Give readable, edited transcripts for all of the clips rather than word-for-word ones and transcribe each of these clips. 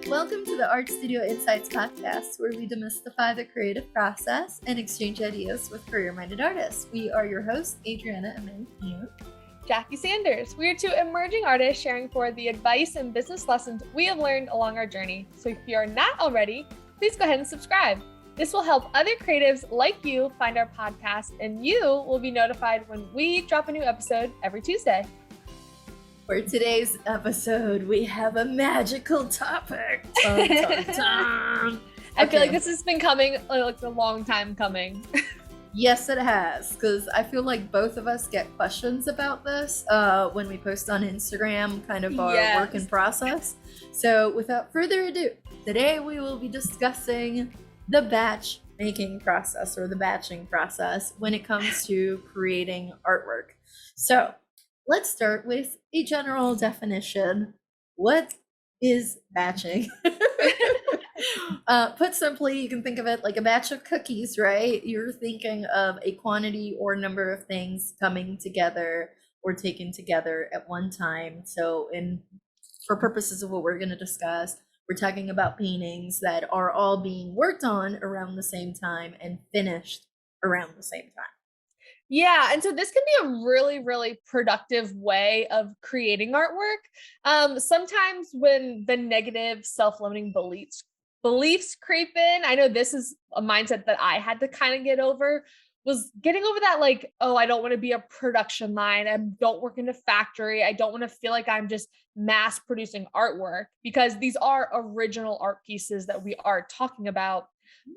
Welcome to the Art Studio Insights podcast, where we demystify the creative process and exchange ideas with career-minded artists. We are your hosts, Adriana and Jackie Sanders. We are two emerging artists sharing forward the advice and business lessons we have learned along our journey. So if you are not already, please go ahead and subscribe. This will help other creatives like you find our podcast, and you will be notified when we drop a new episode every Tuesday. For today's episode, we have a magical topic. Dun, dun, dun. I feel like this has been coming like a long time coming. Yes, it has, because I feel like both of us get questions about this when we post on Instagram, kind of our work in process. So without further ado, today we will be discussing the batch making process or the batching process when it comes to creating artwork. So let's start with a general definition. What is batching? Put simply, you can think of it like a batch of cookies, right? You're thinking of a quantity or number of things coming together or taken together at one time. So for purposes of what we're going to discuss, we're talking about paintings that are all being worked on around the same time and finished around the same time. Yeah, and so this can be a really, really productive way of creating artwork. Sometimes when the negative self-limiting beliefs creep in, I know this is a mindset that I had to kind of get over, was getting over that like, oh, I don't want to be a production line. I don't work in a factory. I don't want to feel like I'm just mass producing artwork, because these are original art pieces that we are talking about.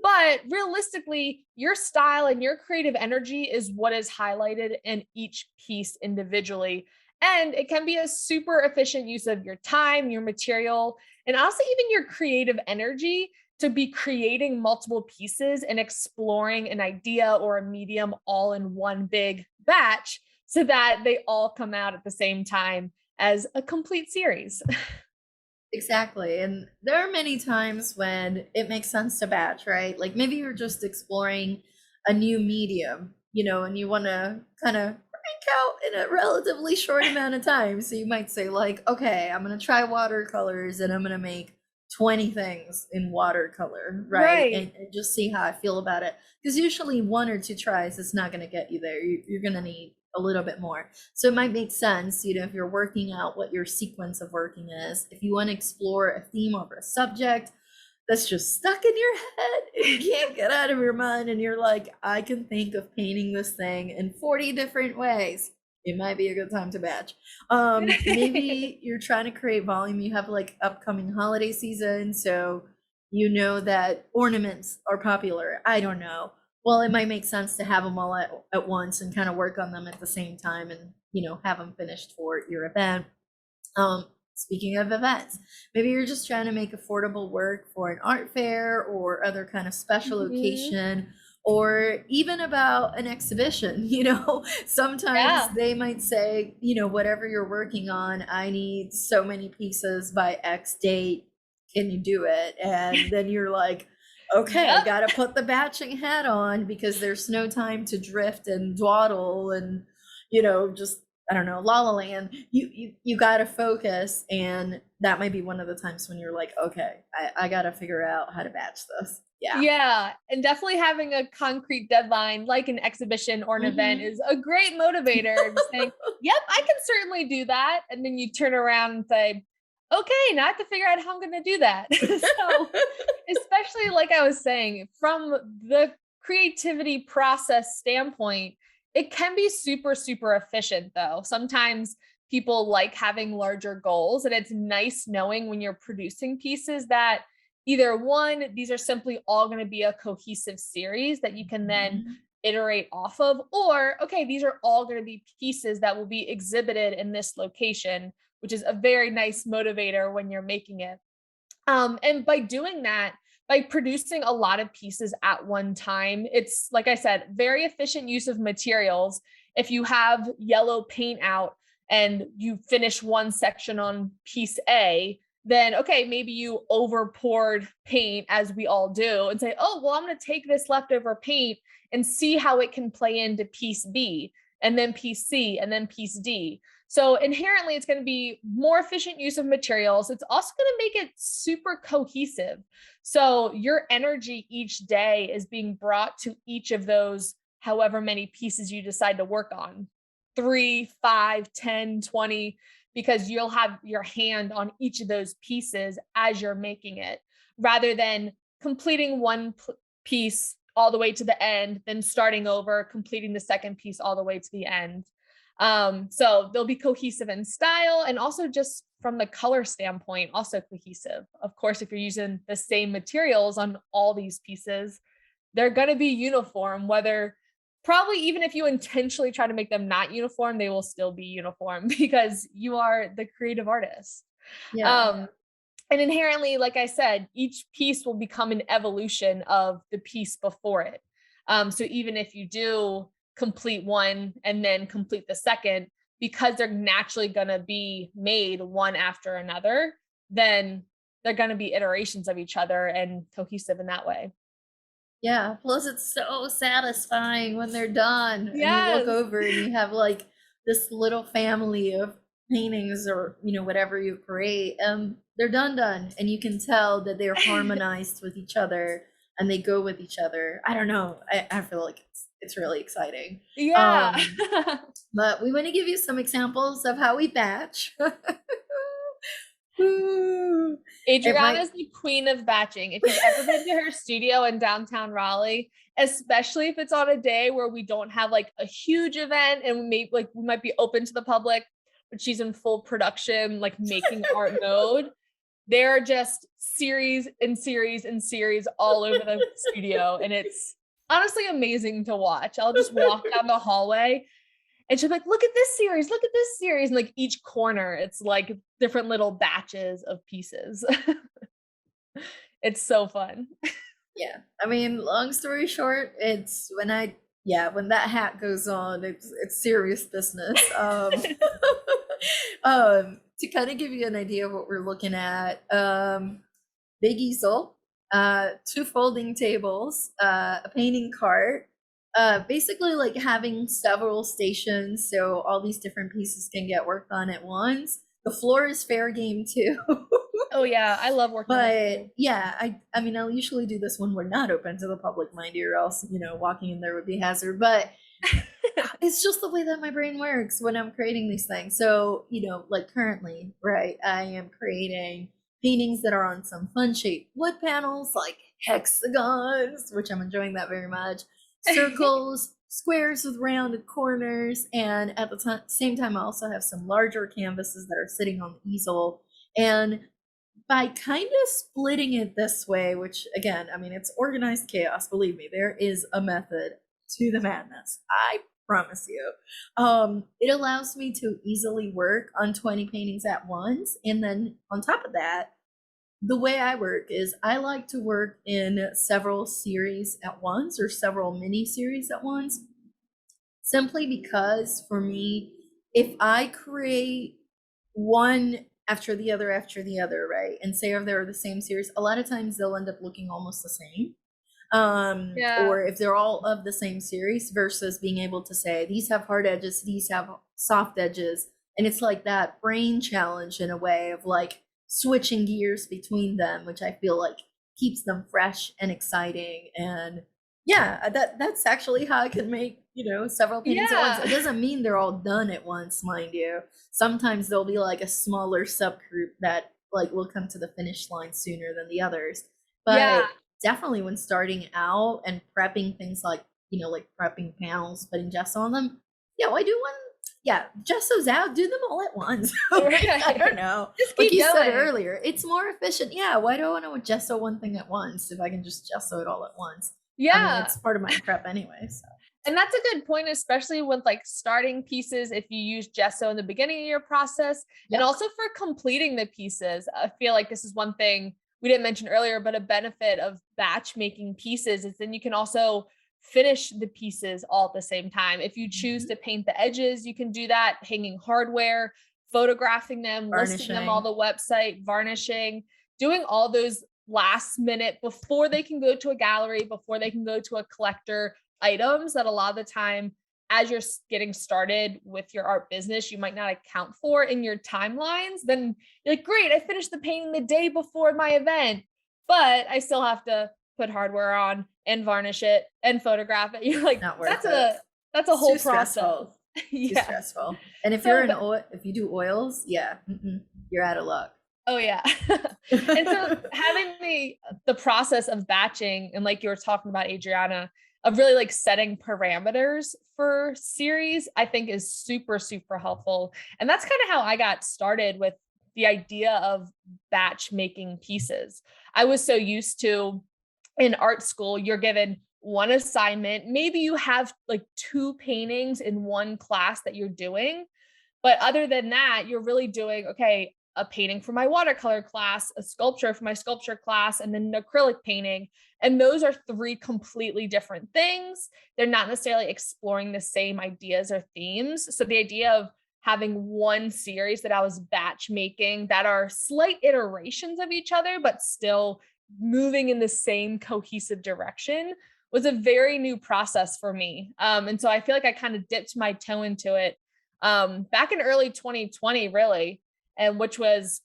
But realistically, your style and your creative energy is what is highlighted in each piece individually. And it can be a super efficient use of your time, your material, and also even your creative energy to be creating multiple pieces and exploring an idea or a medium all in one big batch so that they all come out at the same time as a complete series. Exactly. And there are many times when it makes sense to batch, right? Like maybe you're just exploring a new medium, and you want to kind of break out in a relatively short amount of time. So you might say like, okay, I'm going to try watercolors and I'm going to make 20 things in watercolor, right? And just see how I feel about it. Because usually one or two tries is not going to get you there. You're going to need a little bit more. So it might make sense, if you're working out what your sequence of working is, if you want to explore a theme or a subject that's just stuck in your head and you can't get out of your mind, and you're like, I can think of painting this thing in 40 different ways. It might be a good time to batch. Maybe you're trying to create volume. You have like upcoming holiday season, so that ornaments are popular. I don't know. Well, it might make sense to have them all at once and kind of work on them at the same time and, have them finished for your event. Speaking of events, maybe you're just trying to make affordable work for an art fair or other kind of special occasion, or even about an exhibition. Sometimes they might say, whatever you're working on, I need so many pieces by X date. Can you do it? And then you're like, okay, I gotta put the batching hat on because there's no time to drift and dawdle and, just, I don't know, la la land. You gotta focus, and that might be one of the times when you're like, okay, I gotta figure out how to batch this. Yeah. And definitely having a concrete deadline, like an exhibition or an event, is a great motivator. Just saying, yep, I can certainly do that. And then you turn around and say, okay, now I have to figure out how I'm going to do that. So especially like I was saying, from the creativity process standpoint, it can be super, super efficient though. Sometimes people like having larger goals, and it's nice knowing when you're producing pieces that either one, these are simply all going to be a cohesive series that you can then iterate off of, or, okay, these are all going to be pieces that will be exhibited in this location, which is a very nice motivator when you're making it. And by doing that, by producing a lot of pieces at one time, it's, like I said, very efficient use of materials. If you have yellow paint out and you finish one section on piece A, then, okay, maybe you over poured paint, as we all do, and say, oh, well, I'm going to take this leftover paint and see how it can play into piece B. and then piece C, and then piece D. So inherently, it's going to be more efficient use of materials. It's also going to make it super cohesive. So your energy each day is being brought to each of those, however many pieces you decide to work on, 3, 5, 10, 20, because you'll have your hand on each of those pieces as you're making it, rather than completing one piece all the way to the end, then starting over, completing the second piece all the way to the end. So they'll be cohesive in style, and also just from the color standpoint, also cohesive. Of course, if you're using the same materials on all these pieces, they're going to be uniform, whether probably even if you intentionally try to make them not uniform, they will still be uniform because you are the creative artist. Yeah. And inherently, like I said, each piece will become an evolution of the piece before it. So even if you do complete one and then complete the second, because they're naturally going to be made one after another, then they're going to be iterations of each other and cohesive in that way. Yeah, plus it's so satisfying when they're done and you look Yes. over and you have like this little family of paintings or whatever you create, and they're done and you can tell that they're harmonized with each other and they go with each other. I don't know. I feel like it's really exciting. Yeah. But we want to give you some examples of how we batch. Adriana is the queen of batching. If you've ever been to her studio in downtown Raleigh, especially if it's on a day where we don't have like a huge event and we might be open to the public, but she's in full production, like making art mode. There are just series and series and series all over the studio, and it's honestly amazing to watch. I'll just walk down the hallway and she'll be like, look at this series, look at this series. And like each corner, it's like different little batches of pieces. It's so fun. Yeah. I mean, long story short, it's when that hat goes on, it's serious business. To kind of give you an idea of what we're looking at, big easel, 2 folding tables, a painting cart, basically like having several stations so all these different pieces can get worked on at once. The floor is fair game too. Oh yeah, I love working. But yeah, I mean, I'll usually do this when we're not open to the public, mind you, or else walking in there would be hazard. But it's just the way that my brain works when I'm creating these things. So like currently, right, I am creating paintings that are on some fun shaped wood panels, like hexagons, which I'm enjoying that very much. Circles, squares with rounded corners, and at the same time, I also have some larger canvases that are sitting on the easel. And by kind of splitting it this way, which again, I mean, it's organized chaos, believe me, there is a method to the madness, I promise you. It allows me to easily work on 20 paintings at once. And then on top of that, the way I work is I like to work in several series at once, or several mini series at once, simply because for me, if I create one after the other, right, and say if they're the same series, a lot of times they'll end up looking almost the same. Or if they're all of the same series, versus being able to say these have hard edges, these have soft edges, and it's like that brain challenge in a way of like switching gears between them, which I feel like keeps them fresh and exciting. And yeah, that's actually how I can make several paintings at once. It doesn't mean they're all done at once, mind you. Sometimes there'll be like a smaller subgroup that like will come to the finish line sooner than the others. But definitely when starting out and prepping things like like prepping panels, putting gesso on them, why do one? Yeah, gesso's out, do them all at once. I don't know. Just like you going. said earlier, it's more efficient. Yeah, why do I want to gesso one thing at once if I can just gesso it all at once? Yeah, I mean, it's part of my prep anyway. So. And that's a good point, especially with like starting pieces, if you use gesso in the beginning of your process, and also for completing the pieces. I feel like this is one thing we didn't mention earlier, but a benefit of batch making pieces is then you can also finish the pieces all at the same time. If you choose to paint the edges, you can do that, hanging hardware, photographing them, listing them on the website, varnishing, doing all those last minute before they can go to a gallery, before they can go to a collector items that a lot of the time as you're getting started with your art business, you might not account for in your timelines, then you're like, great, I finished the painting the day before my event, but I still have to put hardware on and varnish it and photograph it. You're like, Not worth that's it. a It's too whole process. stressful. Too Yeah. stressful. And if you're So, in oil, if you do oils, yeah, you're out of luck. oh yeah. And so having the process of batching, and like you were talking about, Adriana, of really like setting parameters for series, I think is super, super helpful. And that's kind of how I got started with the idea of batch making pieces. I was so used to, in art school, you're given one assignment. Maybe you have like two paintings in one class that you're doing. But other than that, you're really doing, okay, a painting for my watercolor class, a sculpture for my sculpture class, and then an acrylic painting. And those are three completely different things. They're not necessarily exploring the same ideas or themes. So the idea of having one series that I was batch making that are slight iterations of each other, but still moving in the same cohesive direction was a very new process for me. And so I feel like I kind of dipped my toe into it back in early 2020, really, and which was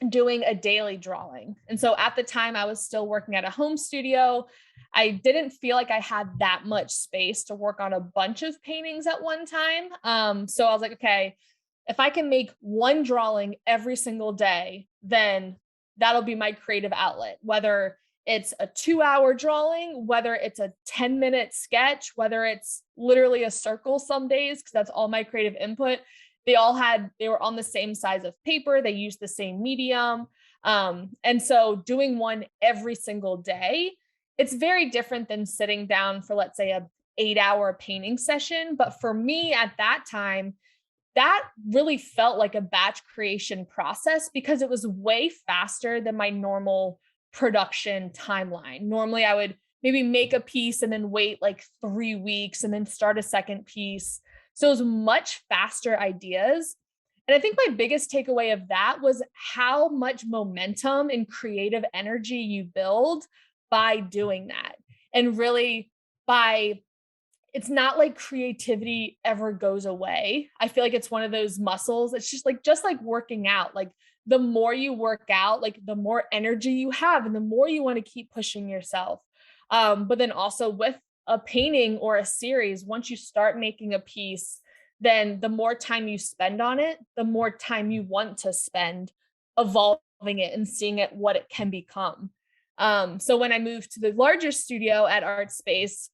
doing a daily drawing. And so at the time, I was still working at a home studio. I didn't feel like I had that much space to work on a bunch of paintings at one time. So I was like, okay, if I can make one drawing every single day, then that'll be my creative outlet, whether it's a 2-hour drawing, whether it's a 10-minute sketch, whether it's literally a circle some days, because that's all my creative input. They were on the same size of paper. They used the same medium. And so doing one every single day, it's very different than sitting down for, let's say, a 8-hour painting session. But for me at that time, that really felt like a batch creation process because it was way faster than my normal production timeline. Normally, I would maybe make a piece and then wait like 3 weeks and then start a second piece. So it was much faster ideas. And I think my biggest takeaway of that was how much momentum and creative energy you build by doing that. And really, by it's not like creativity ever goes away. I feel like it's one of those muscles. It's just like working out. Like the more you work out, like the more energy you have and the more you want to keep pushing yourself. But then also with a painting or a series, once you start making a piece, then the more time you spend on it, the more time you want to spend evolving it and seeing it what it can become. So when I moved to the larger studio at Art Space,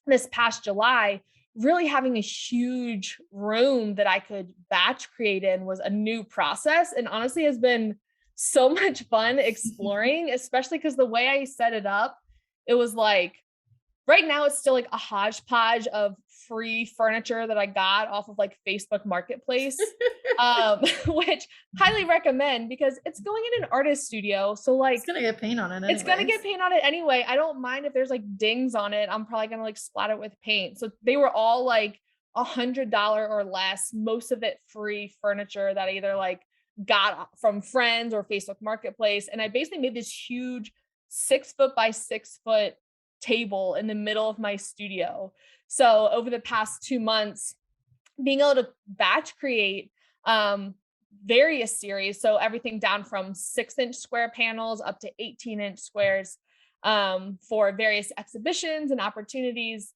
this past July, really having a huge room that I could batch create in was a new process and honestly has been so much fun exploring, especially because the way I set it up, it was like right now it's still like a hodgepodge of free furniture that I got off of like Facebook Marketplace, which highly recommend because it's going in an artist studio. So like It's gonna get paint on it it's gonna get anyways. paint on it anyway. I don't mind if there's like dings on it. I'm probably gonna like splatter it with paint. So they were all like $100 or less, most of it free furniture that I either like got from friends or Facebook Marketplace. And I basically made this huge 6 foot by 6 foot table in the middle of my studio. So over the past 2 months, being able to batch create various series, so everything down from 6-inch square panels up to 18-inch squares for various exhibitions and opportunities.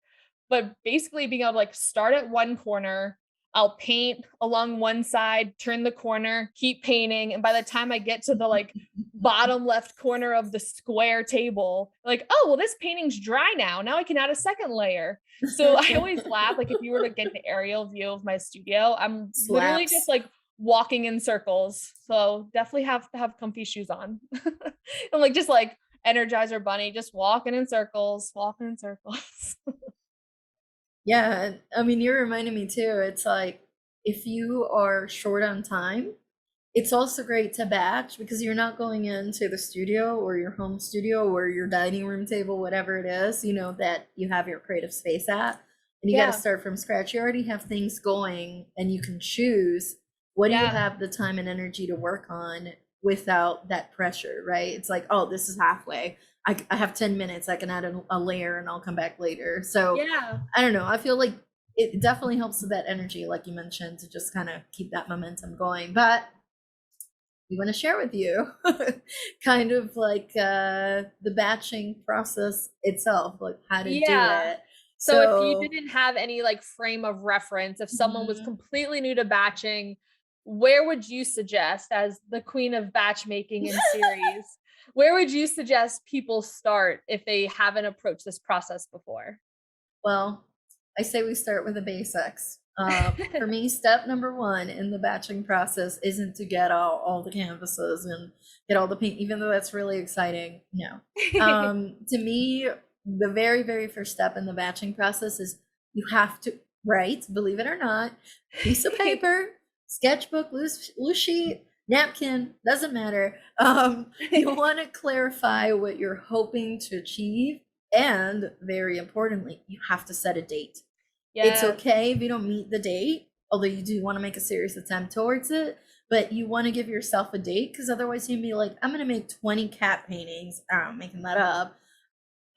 But basically being able to like start at one corner, I'll paint along one side, turn the corner, keep painting. And by the time I get to the like bottom left corner of the square table, like, oh, well, this painting's dry now. Now I can add a second layer. So I always laugh, like if you were to get an aerial view of my studio, I'm literally Slaps. just like walking in circles. So definitely have to have comfy shoes on. And like just like Energizer Bunny, just walking in circles, walking in circles. Yeah, I mean, you're reminding me too. It's like if you are short on time, it's also great to batch because you're not going into the studio or your home studio or your dining room table, whatever it is, that you have your creative space at. And you got to Yeah. start from scratch. You already have things going and you can choose what do you Yeah. have the time and energy to work on without that pressure, right? It's like, oh, this is halfway. I have 10 minutes. I can add a layer and I'll come back later. So Yeah. I don't know. I feel like it definitely helps with that energy, like you mentioned, to just kind of keep that momentum going. But we want to share with you kind of like the batching process itself, like how to do Yeah. it. So if you So, didn't have any like frame of reference, if someone was mhm. completely new to batching, where would you suggest, as the queen of batch making in series, where would you suggest people start if they haven't approached this process before? Well, I say we start with the basics. For me, step number one in the batching process isn't to get all the canvases and get all the paint, even though that's really exciting. No. To me, the very, very first step in the batching process is you have to write, believe it or not, piece of paper, sketchbook, loose sheet, napkin, doesn't matter. You want to clarify what you're hoping to achieve, and very importantly, you have to set a date. It's Yes. okay if you don't meet the date, although you do want to make a serious attempt towards it, but you want to give yourself a date, because otherwise you'd be like, I'm going to make 20 cat paintings, I'm making that up,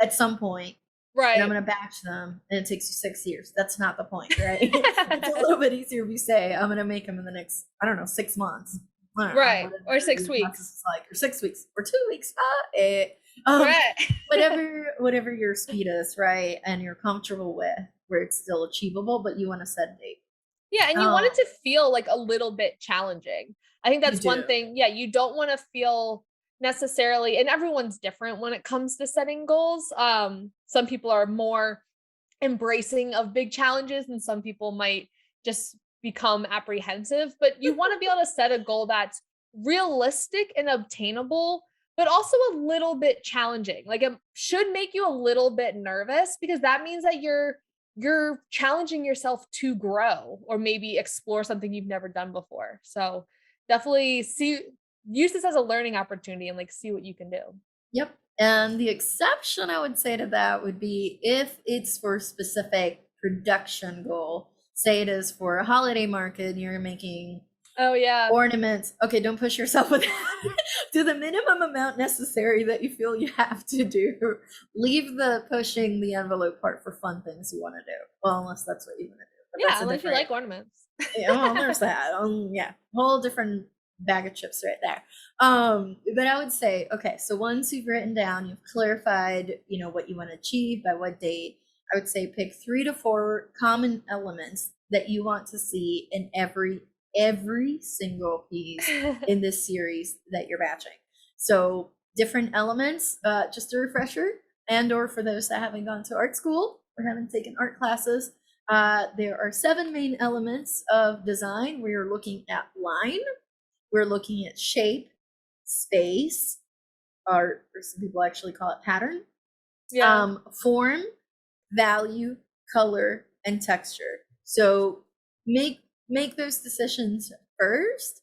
at some point, and I'm Right. going to batch them, and it takes you 6 years. That's not the point, right? It's a little bit easier if you say, I'm going to make them in the next, I don't know, 6 months. I don't know, Right. whatever Or six your process weeks. is like, or 6 weeks, or 2 weeks. Um, Right. whatever your speed is, right, and you're comfortable with, where it's still achievable, but you want to set a date. Yeah, and you want Um, it to feel like a little bit challenging. I think you that's one do. thing. Yeah, you don't want to feel necessarily, and everyone's different when it comes to setting goals. Some people are more embracing of big challenges, and some people might just become apprehensive. But you want to be able to set a goal that's realistic and obtainable, but also a little bit challenging. Like it should make you a little bit nervous, because that means that you're challenging yourself to grow or maybe explore something you've never done before. So definitely use this as a learning opportunity and like see what you can do. Yep. And the exception I would say to that would be if it's for a specific production goal. Say it is for a holiday market and you're making Oh yeah. ornaments. Okay, don't push yourself with that. Do the minimum amount necessary that you feel you have to do. Leave the pushing the envelope part for fun things you want to do. Well, unless that's what you want to do. But that's Yeah, a unless you different, like ornaments. yeah, well, there's that. Yeah, whole different bag of chips right there. But I would say, okay, so once you've written down, you've clarified, what you want to achieve by what date. I would say pick 3 to 4 common elements that you want to see in every single piece in this series that you're batching. So different elements, just a refresher, and or for those that haven't gone to art school or haven't taken art classes, there are 7 main elements of design. We're looking at line, we're looking at shape, space, or some people actually call it pattern, Yeah. form, value, color, and texture. So make those decisions first,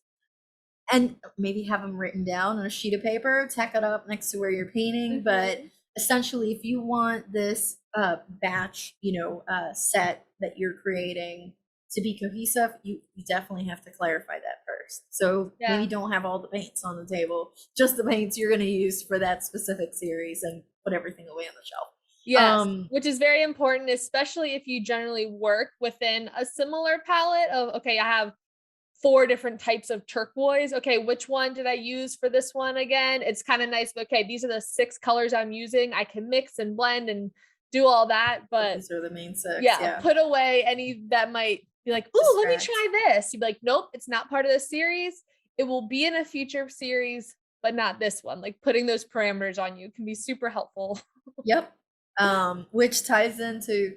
and maybe have them written down on a sheet of paper, tack it up next to where you're painting. But essentially, if you want this batch, set that you're creating to be cohesive, you definitely have to clarify that first. So maybe Yeah. don't have all the paints on the table, just the paints you're going to use for that specific series, and put everything away on the shelf. Yes, which is very important, especially if you generally work within a similar palette of, okay, I have 4 different types of turquoise. Okay, which one did I use for this one again? It's kind of nice, but okay, these are the 6 colors I'm using. I can mix and blend and do all that, But but these are the main 6, yeah, yeah. put away any that might be like, "Ooh, let me Distract. try this." You'd be like, "Nope, it's not part of the series. It will be in a future series, but not this one." Like putting those parameters on you can be super helpful. Yep. Which ties into,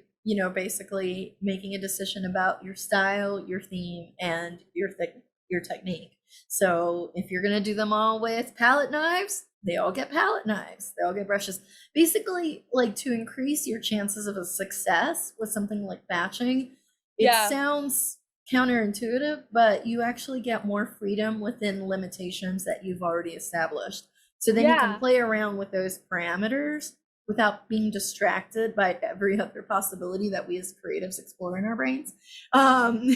basically making a decision about your style, your theme, and your technique. So if you're gonna do them all with palette knives, they all get palette knives. They all get brushes. Basically, like, to increase your chances of a success with something like batching, it Yeah. sounds counterintuitive, but you actually get more freedom within limitations that you've already established. So then you can Yeah. play around with those parameters without being distracted by every other possibility that we as creatives explore in our brains. Um,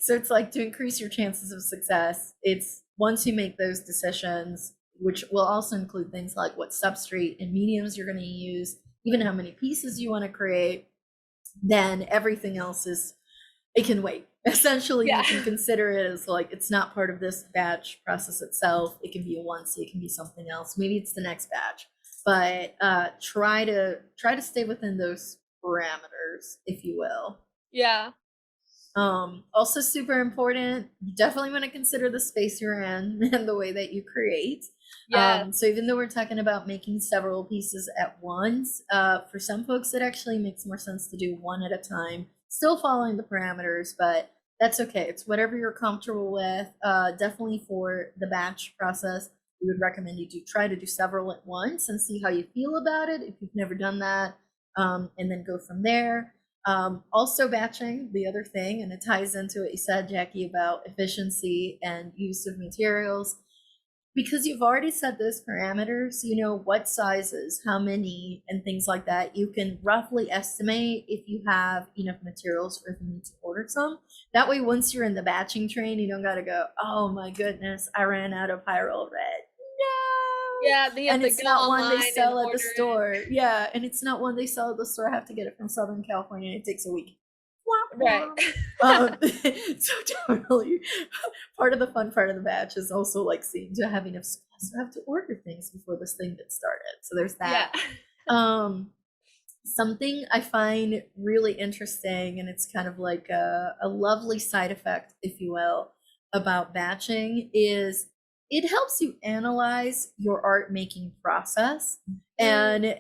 so it's like, to increase your chances of success, it's once you make those decisions, which will also include things like what substrate and mediums you're going to use, even how many pieces you want to create, then everything else is it can wait. Essentially, Yeah. you can consider it as like it's not part of this batch process itself. It can be a onesie, it can be something else. Maybe it's the next batch, but try to stay within those parameters, if you will. Yeah. Also super important, you definitely want to consider the space you're in and the way that you create. Yeah. So even though we're talking about making several pieces at once, for some folks, it actually makes more sense to do one at a time, still following the parameters, but that's okay. It's whatever you're comfortable with. Definitely for the batch process, we would recommend you try to do several at once and see how you feel about it if you've never done that, and then go from there. Also batching, the other thing, and it ties into what you said, Jackie, about efficiency and use of materials. Because you've already set those parameters, you know what sizes, how many, and things like that. You can roughly estimate if you have enough materials or if you need to order some. That way, once you're in the batching train, you don't got to go, oh my goodness, I ran out of Pyrrole Red. No! Yeah. Then you have And to it's go not one they online and sell at the order it. store. Yeah, and it's not one they sell at the store. I have to get it from Southern California, and it takes a week. Right. So definitely part of the fun part of the batch is also like seeing to have enough supplies. So I have to order things before this thing gets started. So there's Yeah. that. Something I find really interesting, and it's kind of like a lovely side effect, if you will, about batching is it helps you analyze your art making process, and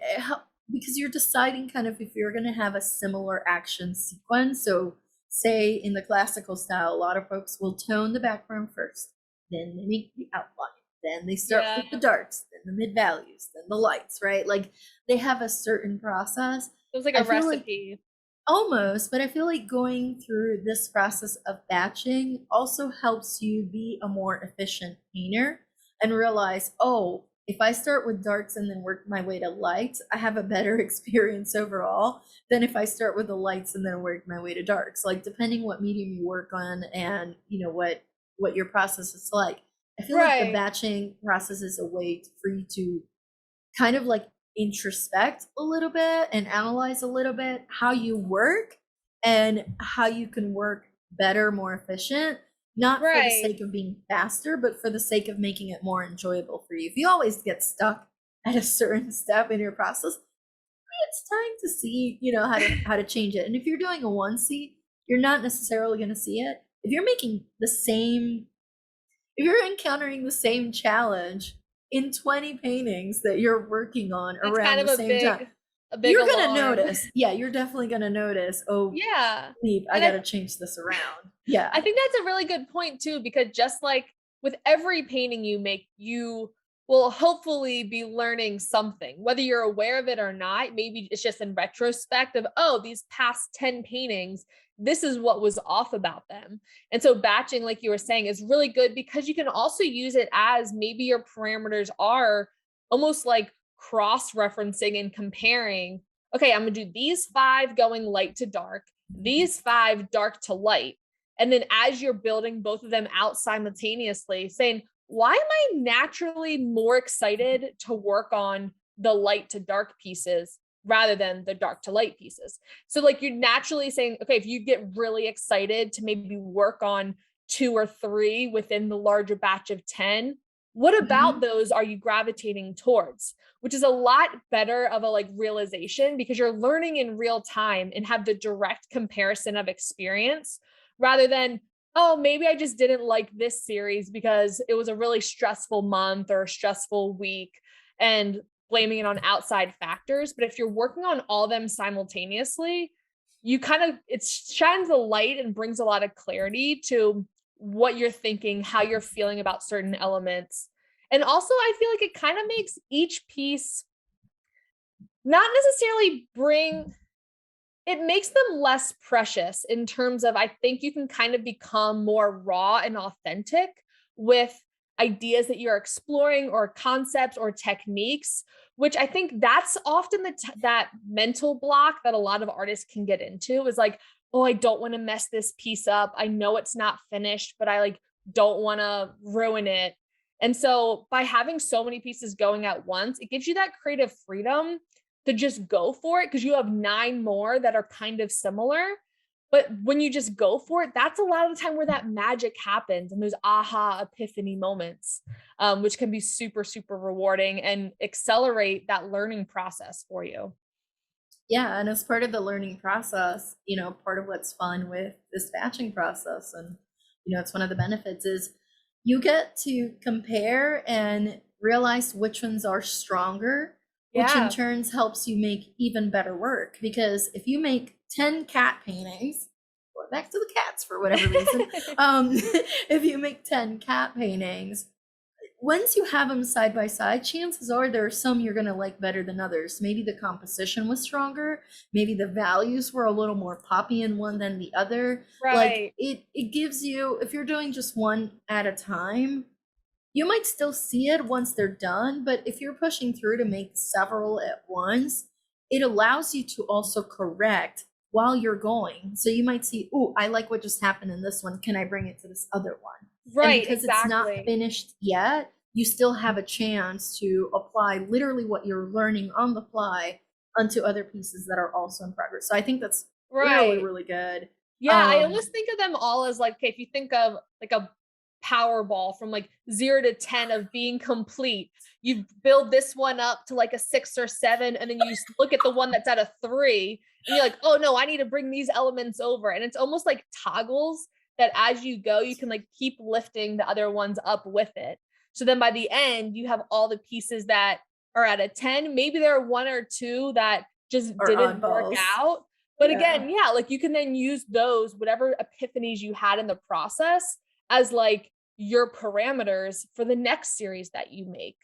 because you're deciding kind of if you're going to have a similar action sequence. So say in the classical style, a lot of folks will tone the background first, then they make the outline, then they start Yeah. with the darks, then the mid values, then the lights, right? Like they have a certain process. It was like I a feel like recipe. almost, but I feel like going through this process of batching also helps you be a more efficient painter and realize, oh, if I start with darks and then work my way to lights, I have a better experience overall than if I start with the lights and then work my way to darks. Like depending what medium you work on and you know what your process is like. I feel like the Right. batching process is a way for you to kind of like introspect a little bit and analyze a little bit how you work and how you can work better, more efficient, not for the Right. sake of being faster, but for the sake of making it more enjoyable for you. If you always get stuck at a certain step in your process, it's time to see, you know, how to change it. And if you're doing a onesie, you're not necessarily going to see it. If you're making the same if you're encountering the same challenge in 20 paintings that you're working on It's around kind the of same time, a big you're gonna alarm. notice. Yeah, you're definitely gonna notice. Oh, Yeah. Leap, I And gotta change this around. Yeah. I think that's a really good point too, because just like with every painting you make, you will hopefully be learning something, whether you're aware of it or not. Maybe it's just in retrospect of, oh, these past 10 paintings, this is what was off about them. And so batching, like you were saying, is really good because you can also use it as maybe your parameters are almost like cross-referencing and comparing. Okay, I'm gonna do these 5 going light to dark, these 5 dark to light. And then as you're building both of them out simultaneously, saying, why am I naturally more excited to work on the light to dark pieces rather than the dark to light pieces? So, like, you're naturally saying, okay, if you get really excited to maybe work on 2 or 3 within the larger batch of 10, what about Mhm. those are you gravitating towards? Which is a lot better of a like realization because you're learning in real time and have the direct comparison of experience rather than, oh, maybe I just didn't like this series because it was a really stressful month or a stressful week and blaming it on outside factors. But if you're working on all of them simultaneously, you kind of, it shines a light and brings a lot of clarity to what you're thinking, how you're feeling about certain elements. And also, I feel like it kind of makes each piece not necessarily bring it makes them less precious in terms of I think you can kind of become more raw and authentic with ideas that you're exploring or concepts or techniques, which I think that's often that mental block that a lot of artists can get into is like, oh, I don't want to mess this piece up. I know it's not finished, but I like don't want to ruin it. And so by having so many pieces going at once, it gives you that creative freedom to just go for it because you have 9 more that are kind of similar. But when you just go for it, that's a lot of the time where that magic happens and those aha epiphany moments, which can be super, super rewarding and accelerate that learning process for you. Yeah, and as part of the learning process, part of what's fun with this batching process, and it's one of the benefits, is you get to compare and realize which ones are stronger, which in Yeah. turns helps you make even better work. Because if you make 10 cat paintings, going back to the cats for whatever reason, if you make 10 cat paintings, once you have them side by side, chances are there are some you're going to like better than others. Maybe the composition was stronger. Maybe the values were a little more poppy in one than the other. Like Right. it gives you, if you're doing just one at a time, you might still see it once they're done. But if you're pushing through to make several at once, it allows you to also correct while you're going. So you might see, oh, I like what just happened in this one. Can I bring it to this other one? And Right, because it's not exactly. finished yet, you still have a chance to apply literally what you're learning on the fly onto other pieces that are also in progress. So I think that's really, Right. really good. Yeah, I almost think of them all as like, okay, if you think of like a Powerball from like 0 to 10 of being complete, you build this one up to like a 6 or 7, and then you look at the one that's at a 3, and you're like, oh no, I need to bring these elements over. And it's almost like toggles that as you go, you can like keep lifting the other ones up with it. So then by the end, you have all the pieces that are at a 10. Maybe there are one or two that just Or didn't work oddballs. out. But Yeah. again, yeah, like you can then use those, whatever epiphanies you had in the process, as like your parameters for the next series that you make.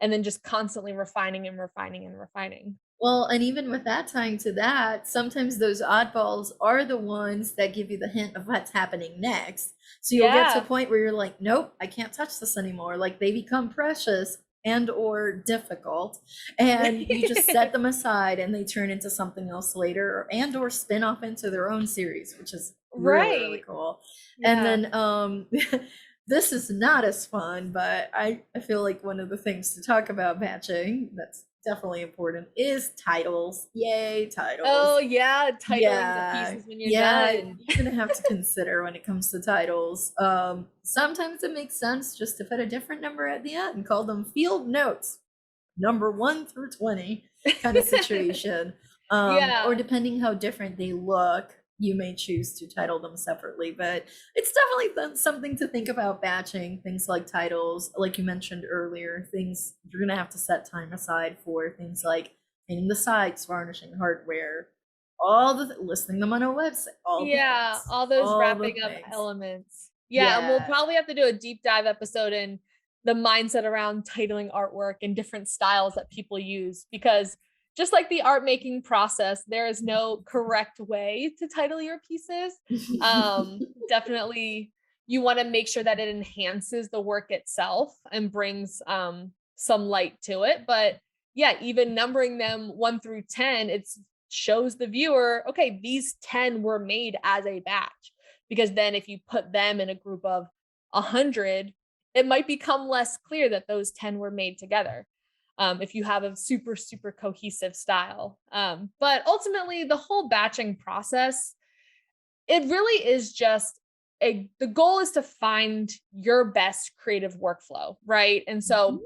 And then just constantly refining and refining and refining. Well, and even with that tying to that, sometimes those oddballs are the ones that give you the hint of what's happening next. So you'll get to a Yeah. point where you're like, nope, I can't touch this anymore. Like they become precious and or difficult, and you just set them aside and they turn into something else later, and or spin off into their own series, which is really, really Right. cool. And Yeah. then this is not as fun, but I feel like one of the things to talk about batching that's definitely important is titles. Yay, titles. Oh yeah, titling the Yeah. pieces when you're Yeah, done. you're gonna have to consider when it comes to titles. Sometimes it makes sense just to put a different number at the end and call them field notes, number 1 through 20 kind of situation. Or Yeah. depending how different they look, you may choose to title them separately. But it's definitely something to think about batching things like titles. Like you mentioned earlier, things you're gonna have to set time aside for things like painting the sides, varnishing hardware, all the listing them on a website, all the Yeah, things, all those all the wrapping up things. elements. Yeah, and we'll Yeah. probably have to do a deep dive episode in the mindset around titling artwork and different styles that people use, because just like the art making process, there is no correct way to title your pieces. Definitely you want to make sure that it enhances the work itself and brings some light to it. But yeah, even numbering them 1 through 10, it's shows the viewer, okay, these 10 were made as a batch. Because then if you put them in a group of 100, it might become less clear that those 10 were made together. If you have a super, super cohesive style. But ultimately, the whole batching process, it really is just the goal is to find your best creative workflow, right? And so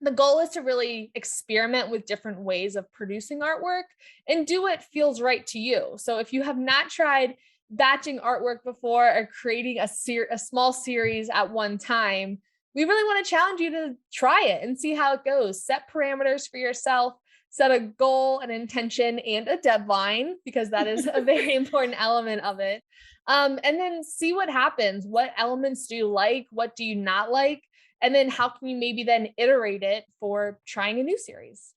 the goal is to really experiment with different ways of producing artwork and do what feels right to you. So if you have not tried batching artwork before or creating a small series at one time, we really want to challenge you to try it and see how it goes. Set parameters for yourself, set a goal, an intention, and a deadline, because that is a very important element of it. And then see what happens. What elements do you like? What do you not like? And then how can you maybe then iterate it for trying a new series?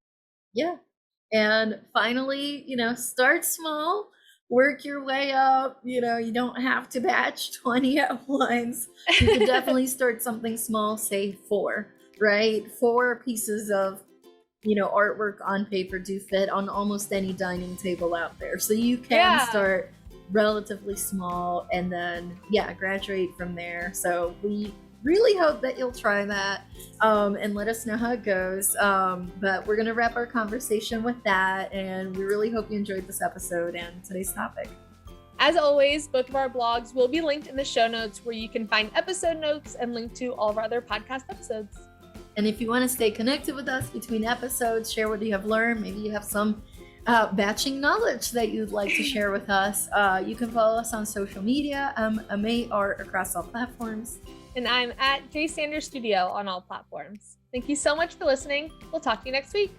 Yeah. And finally, start small, work your way up. You don't have to batch 20 at once. You could definitely start something small, say 4, right? 4 pieces of, artwork on paper do fit on almost any dining table out there. So you can Yeah. start relatively small and then, yeah, graduate from there. So we really hope that you'll try that, and let us know how it goes. But we're going to wrap our conversation with that. And we really hope you enjoyed this episode and today's topic. As always, both of our blogs will be linked in the show notes where you can find episode notes and link to all of our other podcast episodes. And if you want to stay connected with us between episodes, share what you have learned, maybe you have some batching knowledge that you'd like to share with us, you can follow us on social media. Amay Art across all platforms. And I'm at J Sanders Studio on all platforms. Thank you so much for listening. We'll talk to you next week.